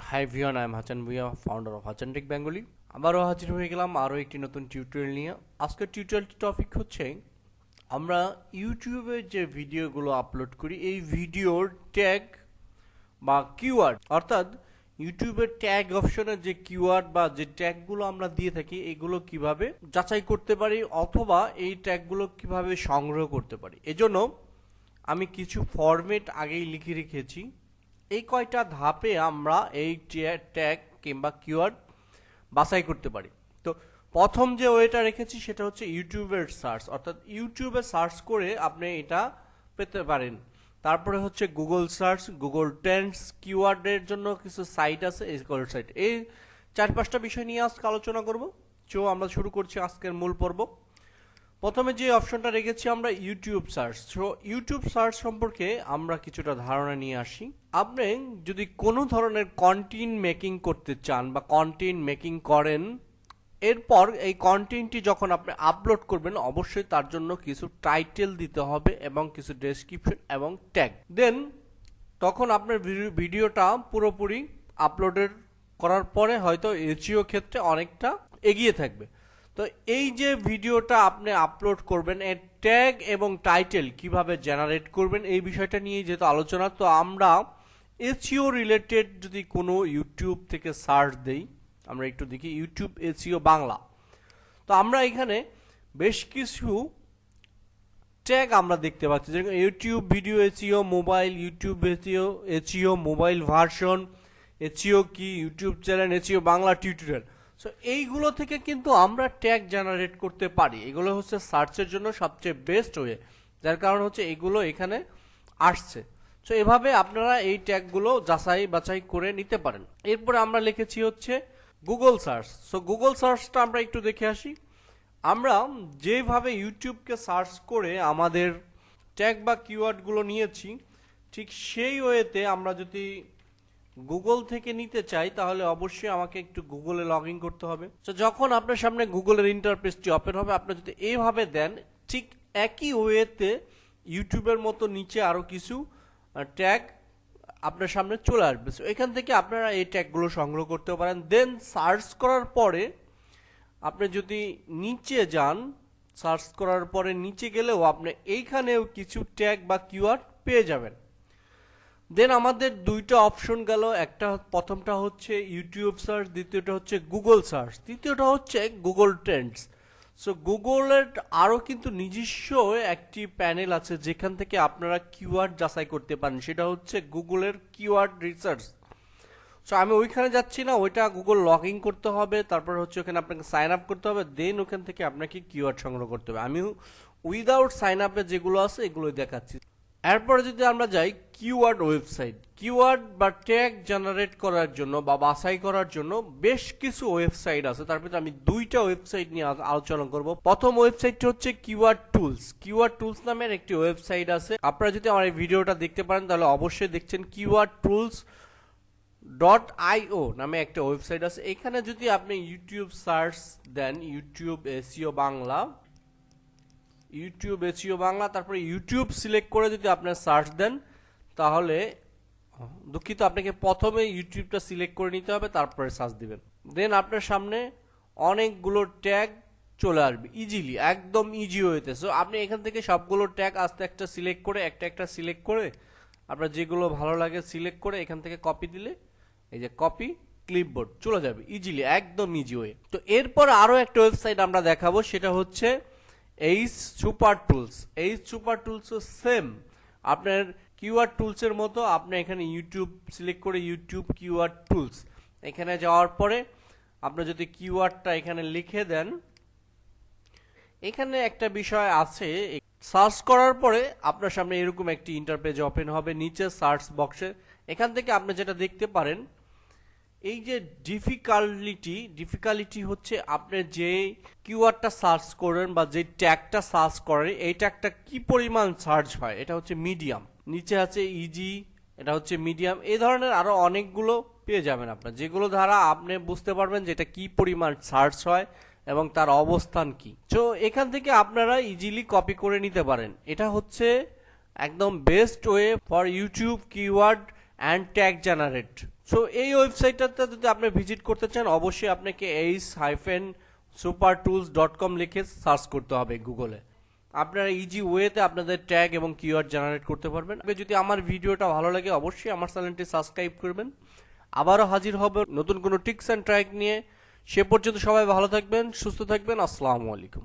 Hi everyone, I am Hasan Bhuiyan, founder of Hasan Tech Bengali. আবারও হাজির হয়ে গেলাম আরও একটি নতুন টিউটোরিয়াল নিয়ে। আজকের টিউটোরিয়াল টপিক হচ্ছে আমরা ইউটিউবে যে ভিডিওগুলো আপলোড করি এই ভিডিওর ট্যাগ বা কিওয়ার্ড, অর্থাৎ ইউটিউবের ট্যাগ অপশনে যে কিওয়ার্ড বা যে ট্যাগগুলো আমরা দিয়ে থাকি এগুলো কিভাবে যাচাই করতে পারি অথবা এই ট্যাগগুলো কিভাবে সংগ্রহ করতে পারি। এজন্য আমি কিছু ফরম্যাট আগেই লিখে রেখেছি। এই কয়টা ধাপে আমরা এই ট্যাগ কিংবা কিওয়ার্ড বাছাই করতে পারি। তো প্রথম যে ওয়েটা রেখেছি সেটা হচ্ছে ইউটিউবের সার্চ, অর্থাৎ ইউটিউবে সার্চ করে আপনি এটা পেতে পারেন। তারপরে হচ্ছে গুগল সার্চ, গুগল ট্রেন্ডস, কিওয়ার্ডের জন্য কিছু সাইট আছে, এসকল সাইট। এই 4-5টা বিষয় নিয়ে আজকে আলোচনা করব। তো আমরা শুরু করছি আজকের মূল পর্ব। প্রথমে যে অপশনটা রেখেছি আমরা YouTube search. So YouTube search সম্পর্কে আমরা কিছুটা ধারণা নিয়ে আসি। আপনি যদি কোনো ধরনের কন্টেন্ট মেকিং করতে চান বা কন্টেন্ট মেকিং করেন, এরপর এই কন্টেন্টটি যখন আপনি আপলোড করবেন অবশ্যই তার জন্য কিছু টাইটেল দিতে হবে এবং কিছু ডেসক্রিপশন এবং ট্যাগ। দেন তখন আপনার ভিডিওটা পুরোপুরি আপলোডের করার পরে হয়তো এসইও ক্ষেত্রে অনেকটা এগিয়ে থাকবে। তো এই যে ভিডিওটা আপনি আপলোড করবেন এর ট্যাগ এবং টাইটেল কিভাবে জেনারেট করবেন এই বিষয়টা নিয়ে যেহেতু আলোচনা, তো আমরা এসইও রিলেটেড যদি কোনো ইউটিউব থেকে সার্চ দেই, আমরা একটু দেখি ইউটিউব এসইও বাংলা। তো আমরা এখানে বেশ কিছু ট্যাগ আমরা দেখতে পাচ্ছি, যেরকম YouTube video SEO, mobile YouTube SEO, SEO mobile version, SEO কি, YouTube channel SEO Bangla tutorial. So এইগুলো থেকে কিন্তু আমরা ট্যাগ জেনারেট করতে পারি। এগুলো হচ্ছে সার্চের জন্য সবচেয়ে বেস্ট ওয়ে, যার কারণ হচ্ছে এগুলো এখানে আসছে। সো এভাবে আপনারা এই ট্যাগগুলো যাচাই বাছাই করে নিতে পারেন। এরপরে আমরা লিখেছি হচ্ছে গুগল সার্চ। সো গুগল সার্চটা আমরা একটু দেখে আসি। আমরা যেভাবে ইউটিউবকে সার্চ করে আমাদের ট্যাগ বা কিওয়ার্ডগুলো নিয়েছি, ঠিক সেই ওয়েতে আমরা যদি গুগল থেকে নিতে চাই তাহলে অবশ্যই আমাকে একটু গুগলে লগ ইন করতে হবে। তো যখন আপনার সামনে গুগলের ইন্টারফেসটি ওপেন হবে, আপনি যদি এইভাবে দেন ঠিক একই ওয়েতে ইউটিউবের মতো নিচে আরও কিছু ট্যাগ আপনার সামনে চলে আসবে। সো এখান থেকে আপনারা এই ট্যাগগুলো সংগ্রহ করতে পারেন। দেন সার্চ করার পরে আপনি যদি নিচে যান, সার্চ করার পরে নিচে গেলেও আপনি এইখানেও কিছু ট্যাগ বা কিওয়ার্ড পেয়ে যাবেন। দেন আমাদের দুইটা অপশন গেল, একটা প্রথমটা হচ্ছে ইউটিউব সার্চ, দ্বিতীয়টা হচ্ছে গুগল সার্চ, তৃতীয়টা হচ্ছে গুগল ট্রেন্ডস। সো গুগলের আরও কিন্তু নিজস্ব একটি প্যানেল আছে যেখান থেকে আপনারা কিওয়ার্ড যাচাই করতে পারেন, সেটা হচ্ছে গুগলের কিওয়ার্ড রিসার্চ। সো আমি ওইখানে যাচ্ছি না, ওইটা গুগল লগ ইন করতে হবে, তারপর হচ্ছে ওখানে আপনাকে সাইন আপ করতে হবে, দেন ওখান থেকে আপনাকে কিওয়ার্ড সংগ্রহ করতে হবে। আমি উইদাউট সাইন আপে যেগুলো আছে এগুলোই দেখাচ্ছি। এরপরে যদি আমরা যাই কিওয়ার্ড ওয়েবসাইট, কিওয়ার্ড বা ট্যাগ জেনারেট করার জন্য বা বাছাই করার জন্য বেশ কিছু ওয়েবসাইট আছে। তার ভিতরে আমি দুইটা ওয়েবসাইট নিয়ে আলোচনা করব। প্রথম ওয়েবসাইটটি হচ্ছে কিওয়ার্ড টুলস। কিওয়ার্ড টুলস নামের একটি ওয়েবসাইট আছে। আপনারা যদি আমার এই ভিডিওটা দেখতে পারেন তাহলে অবশ্যই দেখছেন কিওয়ার্ড টুলস .io নামে একটা ওয়েবসাইট আছে। এখানে যদি আপনি ইউটিউব সার্চ দেন, YouTube SEO Bangla, YouTube SEO Bangla, তারপরে ইউটিউব সিলেক্ট করে যদি আপনি সার্চ দেন তাহলে দুঃখিত, আপনাকে প্রথমে ইউটিউবটা সিলেক্ট করে নিতে হবে, তারপরে সার্চ দিবেন। দেন আপনার সামনে অনেকগুলো ট্যাগ চলে আসবে ইজিলি, একদম ইজি ওয়েতে। সো আপনি এখান থেকে সবগুলো ট্যাগ আস্তে একটা সিলেক্ট করে একটা সিলেক্ট করে আপনার যেগুলো ভালো লাগে সিলেক্ট করে এখান থেকে কপি দিলে এই যে কপি ক্লিপবোর্ড চলে যাবে ইজিলি, একদম ইজি ওয়ে। তো এরপর আরও একটা ওয়েবসাইট আমরা দেখাবো, সেটা হচ্ছে H super tools. H super টুলসও সেম আপনার কিওয়ার্ড টুলসের মতো। আপনি এখানে ইউটিউব সিলেক্ট করে ইউটিউব কিওয়ার্ড টুলস, এখানে যাওয়ার পরে আপনি যদি কিওয়ার্ডটা এখানে লিখে দেন, এখানে একটা বিষয় আছে, সার্চ করার পরে আপনার সামনে এরকম একটি ইন্টারপেজ ওপেন হবে নিচে সার্চ বক্সে। এখান থেকে আপনি যেটা দেখতে পারেন এই যে ডিফিকাল্টি হচ্ছে আপনি যে কিওয়ার্ডটা সার্চ করেন বা যে ট্যাগটা সার্চ করেন এই ট্যাগটা কি পরিমাণ সার্চ হয়, এটা হচ্ছে মিডিয়াম। নিচে আছে ইজি, এটা হচ্ছে মিডিয়াম। এই ধরনের আরো অনেকগুলো পেয়ে যাবেন আপনার, যেগুলো দ্বারা আপনি বুঝতে পারবেন যে এটা কি পরিমাণ সার্চ হয় এবং তার অবস্থান কি। তো এখান থেকে আপনারা ইজিলি কপি করে নিতে পারেন। এটা হচ্ছে একদম best way for YouTube keyword and tag generate. So এই ওয়েবসাইটটাতে যদি আপনি ভিজিট করতে চান অবশ্যই আপনাকে ace-supertools.com লিখে সার্চ করতে হবে গুগলে। আপনারা ইজি ওয়েতে আপনাদের ট্যাগ এবং কিওয়ার্ড জেনারেট করতে পারবেন। যদি আমার ভিডিওটা ভালো লাগে অবশ্যই আমার চ্যানেলটি সাবস্ক্রাইব করবেন। আবারও হাজির হব নতুন কোনো টিপস অ্যান্ড ট্রিক নিয়ে। সে পর্যন্ত সবাই ভালো থাকবেন, সুস্থ থাকবেন। আসসালামু আলাইকুম।